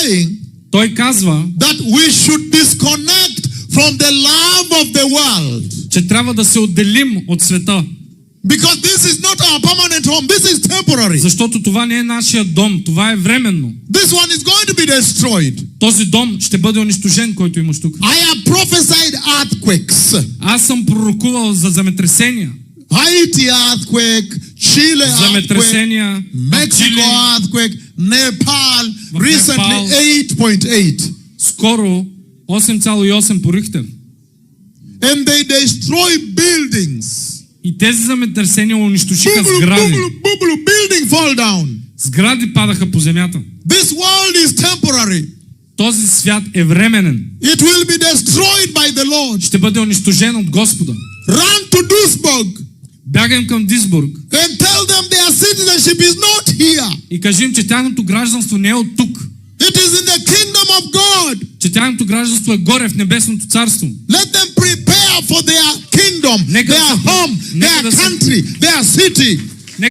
saying Той казва, that we should disconnect from the love of the world. че трябва да се отделим от света. Because this is not our permanent home. This is temporary. Защото това не е нашия дом, това е временно. This one is going to be destroyed. Този дом ще бъде унищожен, който имаш тук. I have prophesied earthquakes. Аз съм пророкувал за земетресения. Haiti earthquake, Chile earthquake, Земетресения, Mexico earthquake, Nepal, В recently Непал. 8.8. Скоро 8,8 по Рихтер. And they destroy buildings. И тези земетресения унищожиха сгради. Building fall down. Сгради падаха по земята. This world is temporary. Този свят е временен. It will be destroyed by the Lord. Ще бъде унищожен от Господа. Run to Duisburg Бягам към Дисбург and tell them their citizenship is not here. и кажем, че тяхното гражданство не е от тук. It is in the kingdom of God. Че тяхното гражданство е горе в небесното царство. Let them prepare for their kingdom, Нека their да се- home, нека their да се- country, their city.